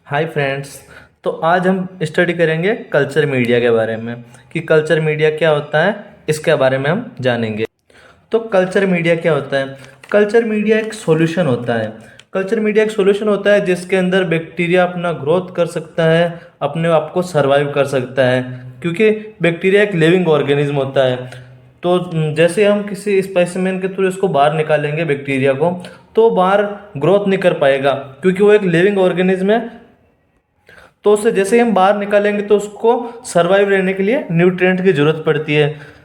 Hi friends. तो आज हम स्टडी करेंगे कल्चर मीडिया के बारे में कि कल्चर मीडिया क्या होता है, इसके बारे में हम जानेंगे। तो कल्चर मीडिया क्या होता है? कल्चर मीडिया एक सॉल्यूशन होता है। कल्चर मीडिया एक सॉल्यूशन होता है जिसके अंदर बैक्टीरिया अपना ग्रोथ कर सकता है, अपने आप को सर्वाइव कर सकता है, क्योंकि बैक्टीरिया एक लिविंग ऑर्गेनिज्म होता है। तो जैसे हम किसी स्पेसिमेन के थ्रू इसको बाहर निकालेंगे बैक्टीरिया को, तो बाहर ग्रोथ नहीं कर पाएगा क्योंकि वो एक लिविंग ऑर्गेनिज्म है। तो उससे जैसे ही हम बाहर निकालेंगे तो उसको सरवाइव रहने के लिए न्यूट्रिएंट की जरूरत पड़ती है।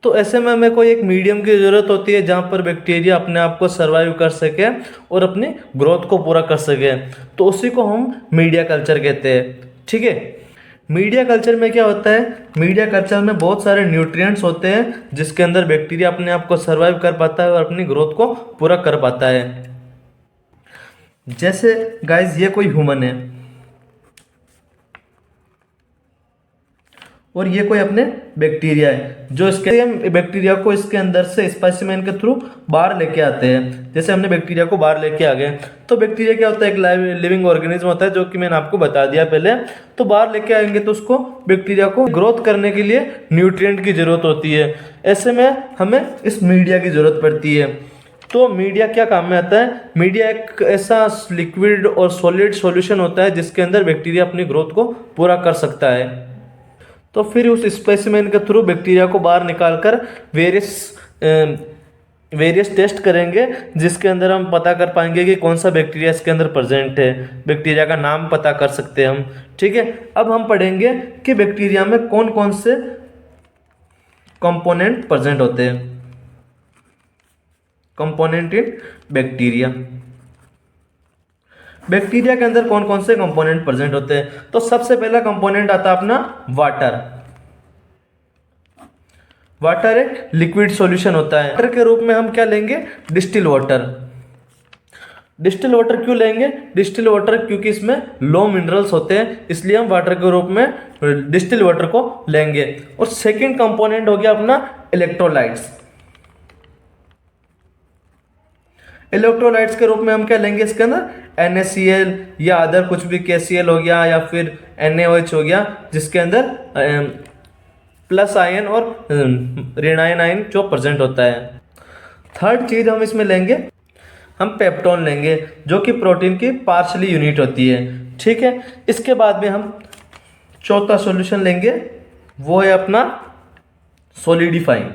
तो ऐसे में हमें कोई एक मीडियम की ज़रूरत होती है जहाँ पर बैक्टीरिया अपने आप को सर्वाइव कर सके और अपनी ग्रोथ को पूरा कर सके। तो उसी को हम मीडिया कल्चर कहते हैं। ठीक है। मीडिया कल्चर में क्या होता है? मीडिया कल्चर में बहुत सारे न्यूट्रिएंट्स होते हैं जिसके अंदर बैक्टीरिया अपने आप को सर्वाइव कर पाता है और अपनी ग्रोथ को पूरा कर पाता है। जैसे गाइस, ये कोई ह्यूमन है और ये कोई अपने बैक्टीरिया है, जो इसके हम बैक्टीरिया को इसके अंदर से स्पेसिमेन के थ्रू बाहर लेके आते हैं। जैसे हमने बैक्टीरिया को बाहर लेके आ गए, तो बैक्टीरिया क्या होता है? एक लिविंग ऑर्गेनिज्म होता है, जो कि मैंने आपको बता दिया पहले। तो बाहर लेके आएंगे तो उसको बैक्टीरिया को ग्रोथ करने के लिए न्यूट्रिएंट की जरूरत होती है। ऐसे में हमें इस मीडिया की जरूरत पड़ती है। तो मीडिया क्या काम में आता है? मीडिया एक ऐसा लिक्विड और सॉलिड सॉल्यूशन होता है जिसके अंदर बैक्टीरिया अपनी ग्रोथ को पूरा कर सकता है। तो फिर उस स्पेसिमेन के थ्रू बैक्टीरिया को बाहर निकालकर वेरियस टेस्ट करेंगे, जिसके अंदर हम पता कर पाएंगे कि कौन सा बैक्टीरिया इसके अंदर प्रेजेंट है। बैक्टीरिया का नाम पता कर सकते हैं हम। ठीक है। अब हम पढ़ेंगे कि बैक्टीरिया में कौन कौन से कंपोनेंट प्रेजेंट होते हैं। Component in bacteria. बैक्टीरिया के अंदर कौन कौन से कंपोनेंट प्रेजेंट होते हैं? तो सबसे पहला कंपोनेंट आता है अपना वाटर। वाटर एक लिक्विड सॉल्यूशन होता है। वाटर के रूप में हम क्या लेंगे? Distil water. डिस्टिल वाटर क्यों लेंगे? डिस्टिल वाटर क्योंकि इसमें लो मिनरल्स होते हैं, इसलिए हम वाटर के रूप में डिस्टिल वाटर को लेंगे। और सेकंड कंपोनेंट हो गया अपना इलेक्ट्रोलाइट्स। इलेक्ट्रोलाइट्स के रूप में हम क्या लेंगे? इसके अंदर NaCl या अदर कुछ भी KCl हो गया या फिर NaOH हो गया, जिसके अंदर प्लस आयन और ऋणायन आयन जो प्रेजेंट होता है। थर्ड चीज हम इसमें लेंगे, हम पेप्टोन लेंगे, जो कि प्रोटीन की पार्शली यूनिट होती है। ठीक है। इसके बाद में हम चौथा सॉल्यूशन लेंगे, वो है अपना सॉलिडिफाइंग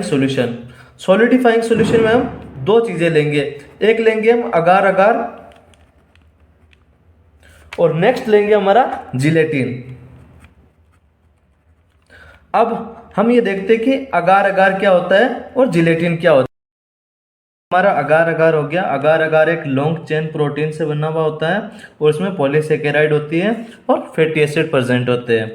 सॉल्यूशन। सॉलिडिफाइंग सॉल्यूशन में हम दो चीजें लेंगे। एक लेंगे हम अगार अगार और नेक्स्ट लेंगे हमारा जिलेटिन। अब हम ये देखते हैं कि अगार अगार क्या होता है और जिलेटिन क्या होता है। हमारा अगार अगार हो गया। अगार अगार एक लॉन्ग चेन प्रोटीन से बना हुआ होता है और उसमें पॉलीसेकेराइड होती है और फैटी एसिड प्रेजेंट होते हैं।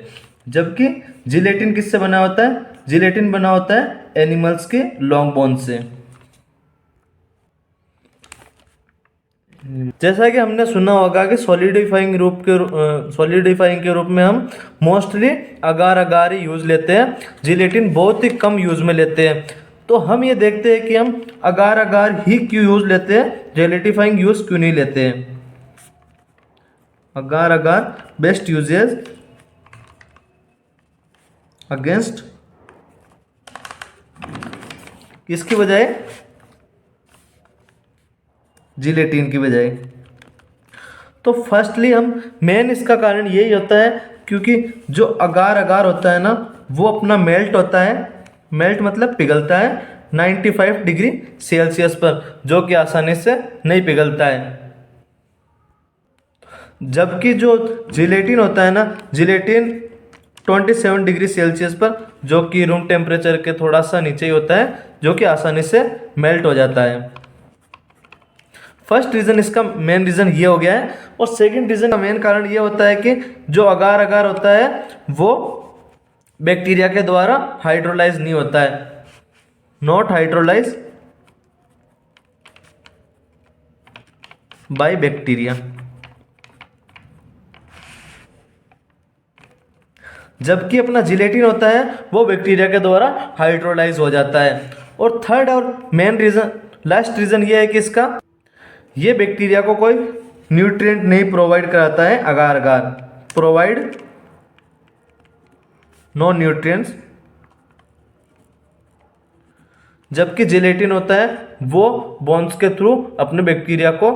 जबकि जिलेटिन किससे बना होता है? जिलेटिन बना होता है एनिमल्स के लॉन्ग बोन से। जैसा कि हमने सुना होगा कि सॉलिडिफाइंग के रूप में हम मोस्टली अगार अगार ही यूज लेते हैं, जिलेटिन बहुत ही कम यूज में लेते हैं। तो हम ये देखते हैं कि हम अगार अगार ही क्यों यूज लेते हैं, जेलिटिफाइंग यूज क्यों नहीं लेते हैं। अगार अगार बेस्ट यूजेस अगेंस्ट किसकी बजाय? जिलेटिन की बजाय। तो फर्स्टली हम मेन इसका कारण यही होता है क्योंकि जो अगार अगार होता है ना, वो अपना मेल्ट होता है। मेल्ट मतलब पिघलता है 95 डिग्री सेल्सियस पर, जो कि आसानी से नहीं पिघलता है। जबकि जो जिलेटिन होता है ना, जिलेटिन 27 डिग्री सेल्सियस पर, जो कि रूम टेम्परेचर के थोड़ा सा नीचे ही होता है, जो कि आसानी से मेल्ट हो जाता है। फर्स्ट रीजन इसका मेन रीजन ये हो गया है। और सेकंड रीजन का मेन कारण ये होता है कि जो अगार अगार होता है वो बैक्टीरिया के द्वारा हाइड्रोलाइज नहीं होता है, नॉट हाइड्रोलाइज बाय बैक्टीरिया। जबकि अपना जिलेटिन होता है वो बैक्टीरिया के द्वारा हाइड्रोलाइज हो जाता है। और थर्ड और मेन रीजन लास्ट रीज़न ये है कि इसका ये बैक्टीरिया को कोई न्यूट्रिएंट नहीं प्रोवाइड कराता है, अगार अगार प्रोवाइड नो न्यूट्रिएंट्स। जबकि जिलेटिन होता है वो बोन्स के थ्रू अपने बैक्टीरिया को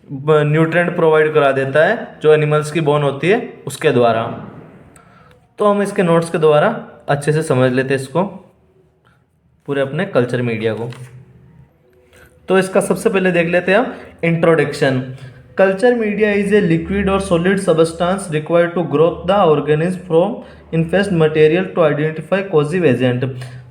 न्यूट्रिएंट प्रोवाइड करा देता है, जो एनिमल्स की बोन होती है उसके द्वारा। तो हम इसके नोट्स के द्वारा अच्छे से समझ लेते हैं इसको, पूरे अपने कल्चर मीडिया को। तो इसका सबसे पहले देख लेते हैं हम introduction. Culture media is a liquid और solid substance required to growth the organism from infest material to identify causative agent.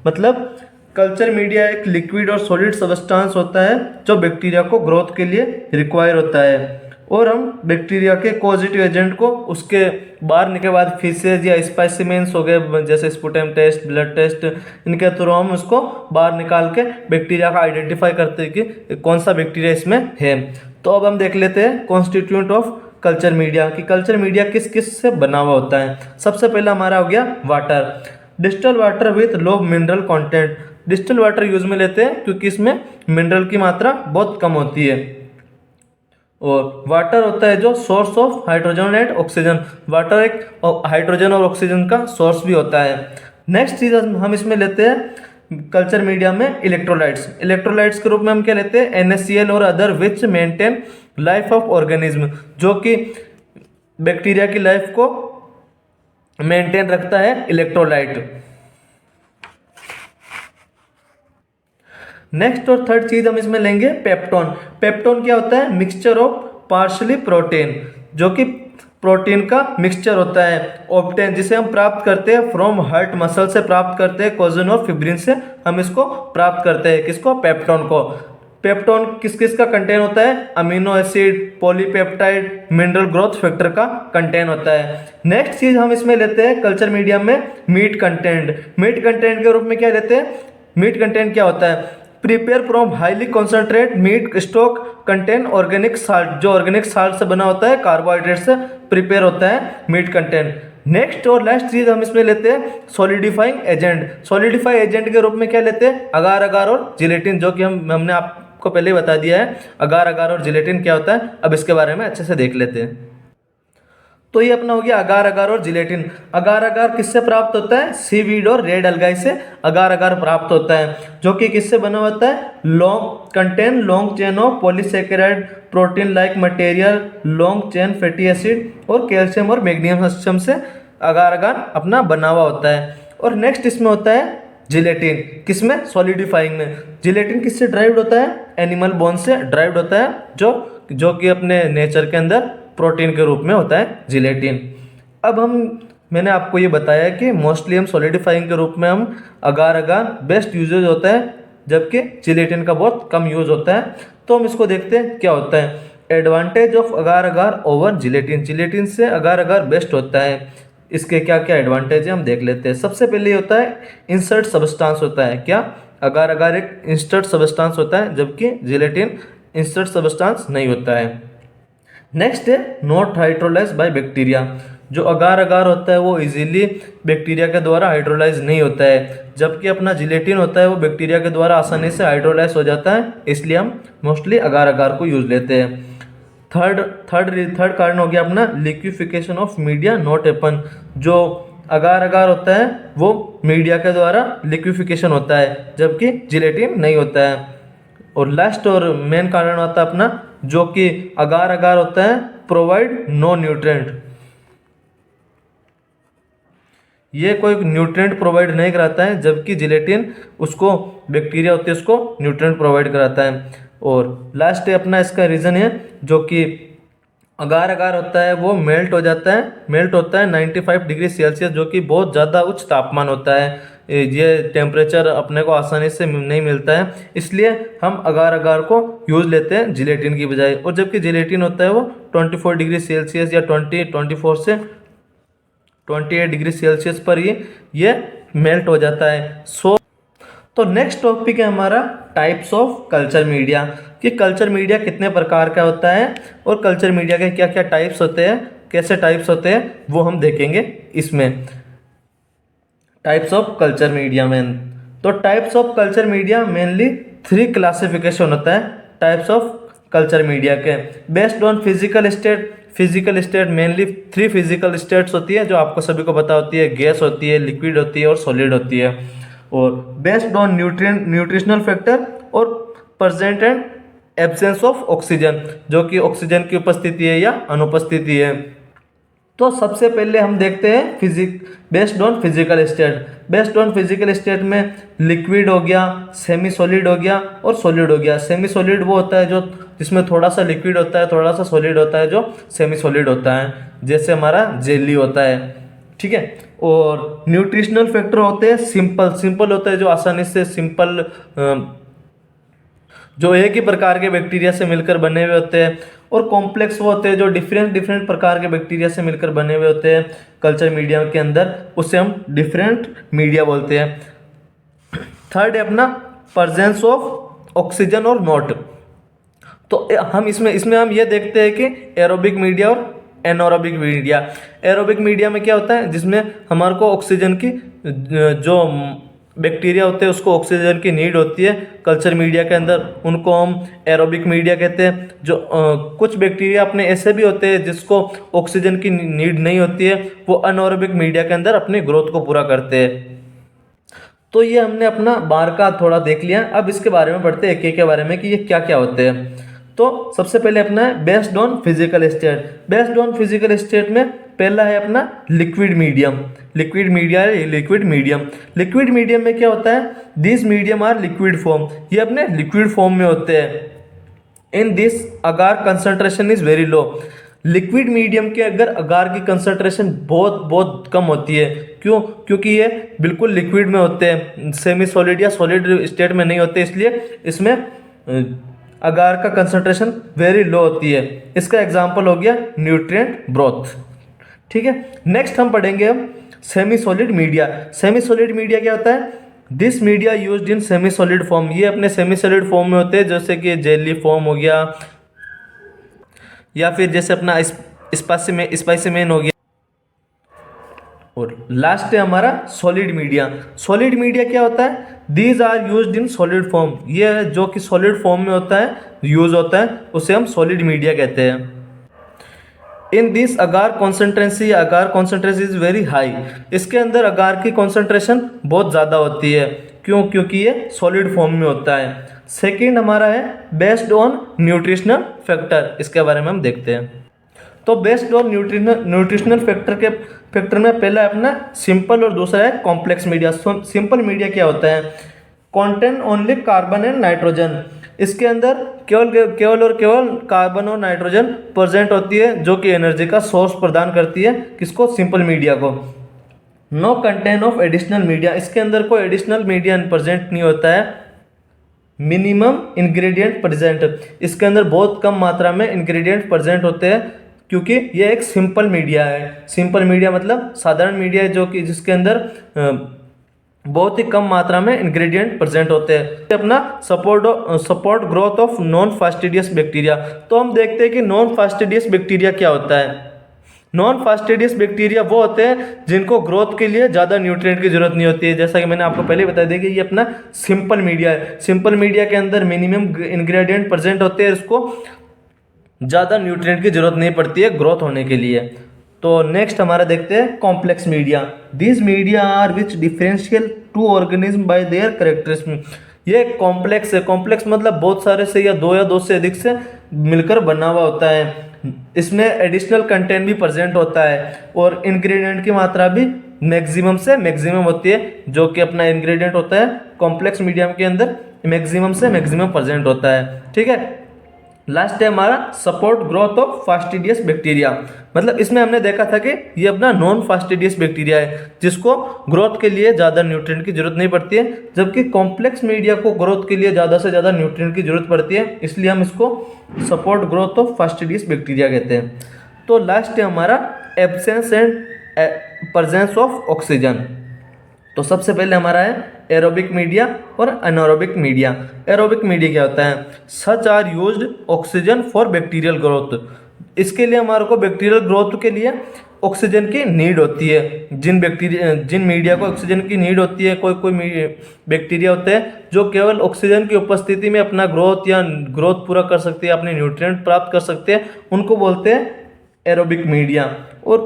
मतलब कल्चर मीडिया एक लिक्विड और सॉलिड सबस्टांस होता है जो बैक्टीरिया को ग्रोथ के लिए रिक्वायर होता है, और हम बैक्टीरिया के पॉजिटिव एजेंट को उसके बाहर निकलने के बाद फीसेज या स्पेसिमेंस हो गए, जैसे स्पुटम टेस्ट, ब्लड टेस्ट, इनके थ्रू हम उसको बाहर निकाल के बैक्टीरिया का आइडेंटिफाई करते हैं कि कौन सा बैक्टीरिया इसमें है। तो अब हम देख लेते हैं कॉन्स्टिट्यूएंट ऑफ कल्चर मीडिया कि कल्चर मीडिया किस किस से बना हुआ होता है। सबसे पहला हमारा हो गया water, distal water with low mineral content. Distal water use में लेते हैं क्योंकि इसमें मिनरल की मात्रा बहुत कम होती है। और वाटर होता है जो source of hydrogen and oxygen, water एक हाइड्रोजन और ऑक्सीजन का सोर्स भी होता है। नेक्स्ट चीज हम इसमें लेते हैं कल्चर मीडिया में इलेक्ट्रोलाइट्स। इलेक्ट्रोलाइट्स के रूप में हम क्या लेते हैं, NaCl और other which maintain life of organism, जो कि बैक्टीरिया की लाइफ को मेंटेन रखता है इलेक्ट्रोलाइट। नेक्स्ट और थर्ड चीज हम इसमें लेंगे पेप्टोन। पेप्टोन क्या होता है, मिक्सचर ऑफ पार्शली प्रोटीन, जो कि प्रोटीन का मिक्सचर होता है। ऑब्टेन जिसे हम प्राप्त करते हैं फ्रॉम हार्ट मसल से प्राप्त करते हैं, कोलेजन और फिब्रिन से हम इसको प्राप्त करते हैं, किसको, पेप्टोन को। पेप्टोन किस किस का कंटेन होता है, amino acid, polypeptide, mineral growth factor का कंटेन होता है। नेक्स्ट चीज हम इसमें लेते हैं कल्चर मीडिया में मीट कंटेंट। मीट कंटेंट के रूप में क्या लेते हैं, मीट कंटेंट क्या होता है, prepare from highly concentrate meat stock contain organic salt, जो ऑर्गेनिक साल्ट से बना होता है, कार्बोहाइड्रेट से प्रिपेयर होता है मीट कंटेंट। नेक्स्ट और लास्ट चीज हम इसमें लेते हैं सॉलिडिफाइंग एजेंट। सॉलिडिफाइंग एजेंट के रूप में क्या लेते हैं, अगार अगार और जिलेटिन, जो कि हमने आपको पहले ही बता दिया है अगार अगार और जिलेटिन क्या होता है। अब इसके बारे में अच्छे से देख लेते हैं। तो ये अपना हो गया अगार अगार और जिलेटिन। अगार अगार किससे प्राप्त होता है, सीवीड और रेड अलगाई से अगार अगार प्राप्त होता है, जो कि किससे बना होता है, long chain of polysaccharide protein like material, long chain fatty acid और कैल्शियम और मैग्नीशियम सिस्टम से अगार अगार अपना बना हुआ होता है। और नेक्स्ट इसमें होता है जिलेटिन, किसमें, सॉलिडिफाइंग में। जिलेटिन किससे ड्राइव्ड होता है, एनिमल बोन से ड्राइव्ड होता है, जो कि अपने नेचर के अंदर प्रोटीन के रूप में होता है जिलेटिन। अब मैंने आपको ये बताया कि मोस्टली हम सॉलिडिफाइंग के रूप में हम अगार अगार बेस्ट यूजेज होता है, जबकि जिलेटिन का बहुत कम यूज होता है। तो हम इसको देखते हैं क्या होता है। Advantage of agar agar over gelatin, gelatin से अगार अगार बेस्ट होता है। इसके क्या क्या एडवांटेज है हम देख लेते हैं। सबसे पहले होता है इंसर्ट सबस्टांस होता है, क्या, अगार अगार एक इंसर्ट सबस्टांस होता है, जबकि जिलेटिन इंसर्ट सबस्टांस नहीं होता है। नेक्स्ट है नॉट हाइड्रोलाइज बाय बैक्टीरिया, जो अगार अगार होता है वो इजीली बैक्टीरिया के द्वारा हाइड्रोलाइज नहीं होता है, जबकि अपना जिलेटिन होता है वो बैक्टीरिया के द्वारा आसानी से हाइड्रोलाइज हो जाता है, इसलिए हम मोस्टली अगार अगार को यूज लेते हैं। थर्ड कारण हो गया अपना liquefaction of media not happen, जो अगार अगार होता है वो मीडिया के द्वारा लिक्विफिकेशन होता है, जबकि जिलेटिन नहीं होता है। और लास्ट और मेन कारण होता है अपना, जो कि अगार अगार होता है प्रोवाइड नो न्यूट्रिएंट, ये कोई न्यूट्रिएंट प्रोवाइड नहीं कराता है, जबकि जिलेटिन उसको बैक्टीरिया होती है उसको न्यूट्रिएंट प्रोवाइड कराता है। और लास्ट अपना इसका रीज़न है, जो कि अगार अगार होता है वो मेल्ट होता है 95 डिग्री सेल्सियस, जो कि बहुत ज़्यादा उच्च तापमान होता है। ये टेम्परेचर अपने को आसानी से नहीं मिलता है, इसलिए हम अगार अगार को यूज़ लेते हैं जिलेटिन की बजाय। और जबकि जिलेटिन होता है वो 24 डिग्री सेल्सियस या 24 से 28 डिग्री सेल्सियस पर ये मेल्ट हो जाता है। तो नेक्स्ट टॉपिक है हमारा टाइप्स ऑफ कल्चर मीडिया, कि कल्चर मीडिया कितने प्रकार का होता है और कल्चर मीडिया के क्या क्या टाइप्स होते हैं, कैसे टाइप्स होते हैं, वो हम देखेंगे इसमें। टाइप्स ऑफ कल्चर मीडिया में, तो types of culture media mainly 3 classification होता है टाइप्स ऑफ कल्चर मीडिया के। Based on physical state mainly 3 physical states होती है जो आपको सभी को पता होती है, गैस होती है, लिक्विड होती है और सॉलिड होती है। और बेस्ड ऑन न्यूट्रिशनल फैक्टर और present and absence of oxygen, जो कि ऑक्सीजन की उपस्थिति है या अनुपस्थिति है। तो सबसे पहले हम देखते हैं based on physical state. Based on physical state में लिक्विड हो गया, सेमी सॉलिड हो गया और सॉलिड हो गया। सेमी सॉलिड वो होता है जो जिसमें थोड़ा सा लिक्विड होता है, थोड़ा सा सॉलिड होता है जो सेमी सॉलिड होता है, जैसे हमारा जेली होता है, ठीक है। और न्यूट्रिशनल फैक्टर होते हैं सिंपल होता है जो आसानी से सिंपल जो एक ही प्रकार के बैक्टीरिया से मिलकर बने हुए होते हैं। और कॉम्प्लेक्स वो होते हैं जो डिफरेंट प्रकार के बैक्टीरिया से मिलकर बने हुए होते हैं कल्चर मीडिया के अंदर, उसे हम डिफरेंट मीडिया बोलते हैं। थर्ड है अपना प्रेजेंस ऑफ ऑक्सीजन और नॉट। तो हम इसमें हम ये देखते हैं कि एरोबिक मीडिया और एनोरोबिक मीडिया। एरोबिक मीडिया में क्या होता है, जिसमें हमारे को ऑक्सीजन की जो बैक्टीरिया होते हैं उसको ऑक्सीजन की नीड होती है कल्चर मीडिया के अंदर, उनको हम एरोबिक मीडिया कहते हैं। जो कुछ बैक्टीरिया अपने ऐसे भी होते हैं जिसको ऑक्सीजन की नीड नहीं होती है, वो अनएरोबिक मीडिया के अंदर अपनी ग्रोथ को पूरा करते हैं। तो ये हमने अपना बाहर का थोड़ा देख लिया। अब इसके बारे में पढ़ते हैं एक के बारे में कि ये क्या क्या होते हैं। तो सबसे पहले अपना है based on physical state. Based on physical state में पहला है अपना लिक्विड मीडियम। लिक्विड मीडियम में क्या होता है, this medium are liquid form, ये अपने लिक्विड फॉर्म में होते हैं। In this agar concentration is very low. Liquid medium के अगर अगार की कंसंट्रेशन बहुत कम होती है। क्यों? क्योंकि ये बिल्कुल लिक्विड में होते हैं, सेमी सॉलिड या सॉलिड स्टेट में नहीं होते, इसलिए इसमें अगार का कंसंट्रेशन वेरी लो होती है। इसका एग्जांपल हो गया न्यूट्रिएंट ब्रोथ, ठीक है। नेक्स्ट हम पढ़ेंगे अब semi solid media. Semi solid media क्या होता है, this media used in semi solid form, ये अपने सेमी सॉलिड फॉर्म में होते हैं, जैसे कि जेली फॉर्म हो गया या फिर जैसे अपना स्पाइसीमेन हो गया। और लास्ट है हमारा सॉलिड मीडिया। सॉलिड मीडिया क्या होता है, these are used in solid form, ये जो कि सॉलिड फॉर्म में होता है, यूज होता है, उसे हम सॉलिड मीडिया कहते हैं। In this agar concentration is very high, इसके अंदर अगार की कॉन्सेंट्रेशन बहुत ज़्यादा होती है। क्यों? क्योंकि ये सॉलिड फॉर्म में होता है। सेकेंड हमारा है बेस्ड ऑन न्यूट्रिशनल फैक्टर, इसके बारे में हम देखते हैं। तो बेस्ड ऑन न्यूट्रिशनल फैक्टर में पहला है अपना सिंपल और दूसरा है कॉम्प्लेक्स मीडिया। सिंपल मीडिया क्या होता है, contain only carbon and nitrogen, इसके अंदर केवल कार्बन और नाइट्रोजन प्रेजेंट होती है, जो कि एनर्जी का सोर्स प्रदान करती है, किसको, सिंपल मीडिया को। No content of additional media, इसके अंदर कोई एडिशनल मीडिया प्रेजेंट नहीं होता है। मिनिमम इंग्रेडिएंट प्रेजेंट, इसके अंदर बहुत कम मात्रा में इंग्रेडिएंट प्रेजेंट होते हैं, क्योंकि ये एक सिंपल मीडिया है। सिंपल मीडिया मतलब साधारण मीडिया है, जो कि जिसके अंदर बहुत ही कम मात्रा में इंग्रेडिएंट प्रेजेंट होते हैं। अपना support growth of non fastidious bacteria. तो हम देखते हैं कि नॉन फास्टिडियस बैक्टीरिया क्या होता है। नॉन फास्टिडियस बैक्टीरिया वो होते हैं जिनको ग्रोथ के लिए ज़्यादा न्यूट्रिएंट की जरूरत नहीं होती है। जैसा कि मैंने आपको पहले बता दिया कि ये अपना सिंपल मीडिया है। सिंपल मीडिया के अंदर मिनिमम इंग्रेडिएंट प्रेजेंट होते हैं, इसको ज़्यादा न्यूट्रिएंट की जरूरत नहीं पड़ती है ग्रोथ होने के लिए। तो नेक्स्ट हमारा देखते हैं complex media. This media are which differential to organism by their characteristic, ये कॉम्प्लेक्स है। कॉम्प्लेक्स मतलब बहुत सारे से या दो से अधिक से मिलकर बना हुआ होता है। इसमें एडिशनल कंटेंट भी प्रेजेंट होता है और इंग्रेडिएंट की मात्रा भी मैक्सिमम से मैक्सिमम होती है, जो कि अपना इंग्रेडिएंट होता है कॉम्प्लेक्स मीडियम के अंदर मैक्सिमम से मैक्सिमम प्रेजेंट होता है, ठीक है। लास्ट है हमारा support growth of fastidious bacteria, मतलब इसमें हमने देखा था कि ये अपना नॉन फास्टिडियस बैक्टीरिया है, जिसको ग्रोथ के लिए ज़्यादा न्यूट्रिएंट की जरूरत नहीं पड़ती है, जबकि कॉम्प्लेक्स मीडिया को ग्रोथ के लिए ज़्यादा से ज़्यादा न्यूट्रिएंट की जरूरत पड़ती है, इसलिए हम इसको support growth of fastidious bacteria कहते हैं। तो लास्ट है हमारा absence and presence of oxygen. तो सबसे पहले हमारा है एरोबिक मीडिया और अनएरोबिक मीडिया। एरोबिक मीडिया क्या होता है, such are used oxygen for bacterial growth, इसके लिए हमारे को बैक्टीरियल ग्रोथ के लिए ऑक्सीजन की नीड होती है, जिन मीडिया को ऑक्सीजन की नीड होती है, कोई बैक्टीरिया होते हैं जो केवल ऑक्सीजन की उपस्थिति में अपना ग्रोथ पूरा कर सकते हैं, अपने न्यूट्रिएंट प्राप्त कर सकते हैं, उनको बोलते हैं एरोबिक मीडिया। और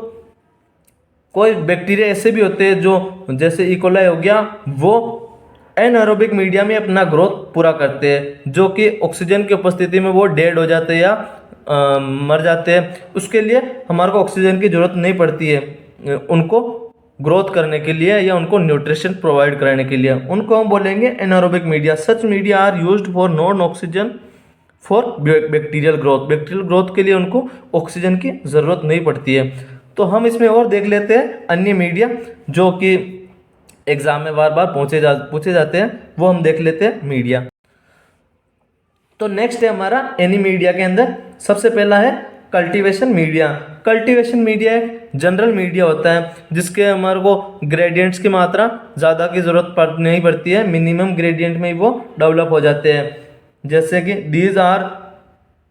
कोई बैक्टीरिया ऐसे भी होते हैं जो जैसे इकोलाई हो गया, वो एनारोबिक मीडिया में अपना ग्रोथ पूरा करते हैं, जो कि ऑक्सीजन की उपस्थिति में वो डेड हो जाते हैं या मर जाते हैं। उसके लिए हमारे को ऑक्सीजन की ज़रूरत नहीं पड़ती है उनको ग्रोथ करने के लिए या उनको न्यूट्रिशन प्रोवाइड करने के लिए, उनको हम बोलेंगे anaerobic media. Such media are used for non oxygen for bacterial growth के लिए उनको ऑक्सीजन की ज़रूरत नहीं पड़ती है। तो हम इसमें और देख लेते हैं अन्य मीडिया जो कि एग्जाम में बार बार पूछे जाते हैं, वो हम देख लेते हैं मीडिया। तो नेक्स्ट है हमारा एनी मीडिया के अंदर सबसे पहला है कल्टीवेशन मीडिया। कल्टीवेशन मीडिया एक जनरल मीडिया होता है जिसके हमारे को ग्रेडियंट्स की मात्रा ज़्यादा की ज़रूरत नहीं पड़ती है, मिनिमम ग्रेडियंट में ही वो डेवलप हो जाते हैं। जैसे कि these are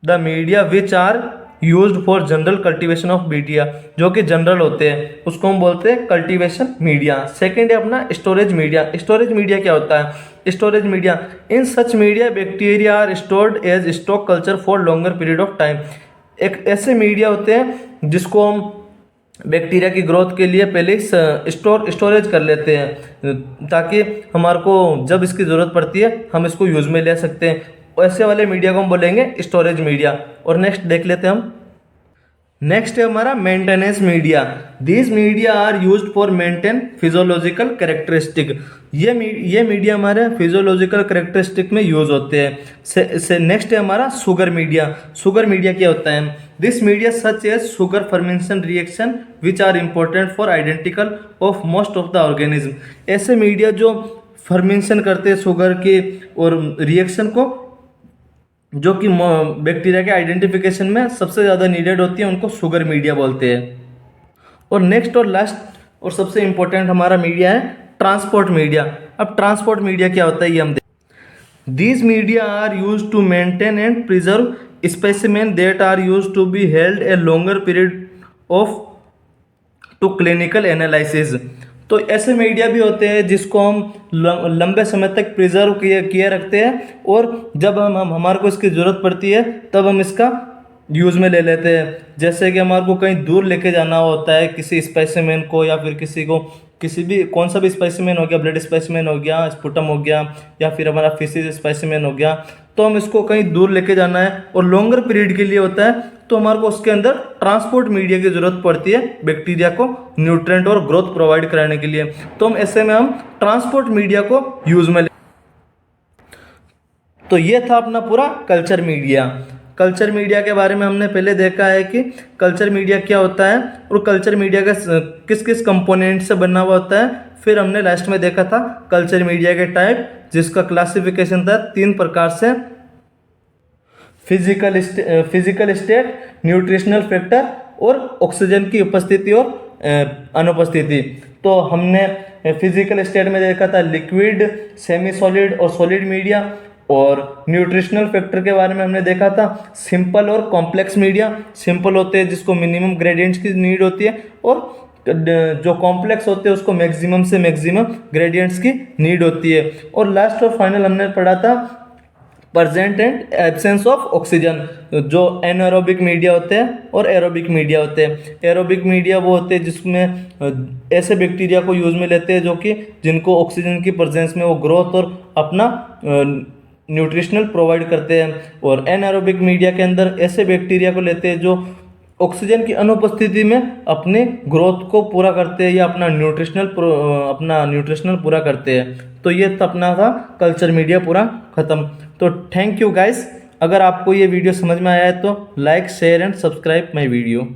the media which are used for general cultivation of media, जो कि जनरल होते हैं, उसको हम बोलते हैं कल्टीवेशन मीडिया। सेकेंड है अपना स्टोरेज मीडिया। स्टोरेज मीडिया क्या होता है? Storage media, in such media bacteria are stored as stock culture for longer period of time. एक ऐसे मीडिया होते हैं जिसको हम बैक्टीरिया की ग्रोथ के लिए पहले स्टोरेज कर लेते हैं, ताकि हमारे को जब इसकी ज़रूरत पड़ती है हम इसको यूज़ में ले सकते हैं। ऐसे वाले मीडिया को हम बोलेंगे स्टोरेज मीडिया। और नेक्स्ट देख लेते हैं हम। नेक्स्ट है हमारा maintenance media. This media are used for maintain physiological characteristic. ये मीडिया हमारे फिजियोलॉजिकल कैरेक्टरिस्टिक में यूज होते हैं। नेक्स्ट है हमारा शुगर मीडिया। शुगर मीडिया क्या होता है? This media such as sugar fermentation reaction which are important for identical of most of the organism. ऐसे मीडिया जो फर्मेंटेशन करते हैं शुगर के और रिएक्शन को, जो कि बैक्टीरिया के आइडेंटिफिकेशन में सबसे ज़्यादा नीडेड होती है, उनको शुगर मीडिया बोलते हैं। और नेक्स्ट और लास्ट और सबसे इम्पोर्टेंट हमारा मीडिया है ट्रांसपोर्ट मीडिया। अब ट्रांसपोर्ट मीडिया क्या होता है ये हम देखें। These media are use to maintain and preserve specimen that are use to be held a longer period of to clinical analysis. तो ऐसे मीडिया भी होते हैं जिसको हम लंबे समय तक प्रिजर्व किए रखते हैं, और जब हम हमारे को इसकी ज़रूरत पड़ती है तब हम इसका यूज़ में ले लेते हैं। जैसे कि हमारे को कहीं दूर लेके जाना होता है किसी स्पेसिमेन को, या फिर किसी भी कौन सा भी स्पेसिमेन हो गया, ब्लड स्पेसिमेन हो गया, स्पुटम हो गया, या फिर हमारा फिसिस स्पेसिमेन हो गया, तो हम इसको कहीं दूर लेके जाना है और लॉन्गर पीरियड के लिए होता है, तो हमारे को उसके अंदर ट्रांसपोर्ट मीडिया की ज़रूरत पड़ती है बैक्टीरिया को न्यूट्रिएंट और ग्रोथ प्रोवाइड कराने के लिए। तो हम ऐसे में हम ट्रांसपोर्ट मीडिया को यूज़ में ले। तो ये था अपना पूरा कल्चर मीडिया। कल्चर मीडिया के बारे में हमने पहले देखा है कि कल्चर मीडिया क्या होता है और कल्चर मीडिया का किस किस कंपोनेंट से बना हुआ होता है। फिर हमने लास्ट में देखा था कल्चर मीडिया के टाइप, जिसका क्लासिफिकेशन था 3 प्रकार से: फिजिकल स्टेट, न्यूट्रिशनल फैक्टर और ऑक्सीजन की उपस्थिति और अनुपस्थिति। तो हमने फिजिकल स्टेट में देखा था लिक्विड, सेमी सॉलिड और सॉलिड मीडिया, और न्यूट्रिशनल फैक्टर के बारे में हमने देखा था सिंपल और कॉम्प्लेक्स मीडिया। सिंपल होते हैं जिसको मिनिमम ग्रेडियंट्स की नीड होती है, और जो कॉम्प्लेक्स होते हैं उसको मैक्सिमम से मैक्सिमम ग्रेडियंट्स की नीड होती है। और लास्ट और फाइनल हमने पढ़ा था present and absence of oxygen, जो एनारोबिक मीडिया होते हैं और एरोबिक मीडिया होते हैं। एरोबिक मीडिया वो होते हैं जिसमें ऐसे बैक्टीरिया को यूज़ में लेते हैं जो कि जिनको ऑक्सीजन की प्रेजेंस में वो ग्रोथ और अपना न्यूट्रिशनल प्रोवाइड करते हैं, और एनारोबिक मीडिया के अंदर ऐसे बैक्टीरिया को लेते हैं जो ऑक्सीजन की अनुपस्थिति में अपने ग्रोथ को पूरा करते हैं या अपना न्यूट्रिशनल पूरा करते हैं। तो ये अपना था कल्चर मीडिया पूरा ख़त्म। तो थैंक यू गाइस। अगर आपको ये वीडियो समझ में आया है तो like, share and subscribe my video.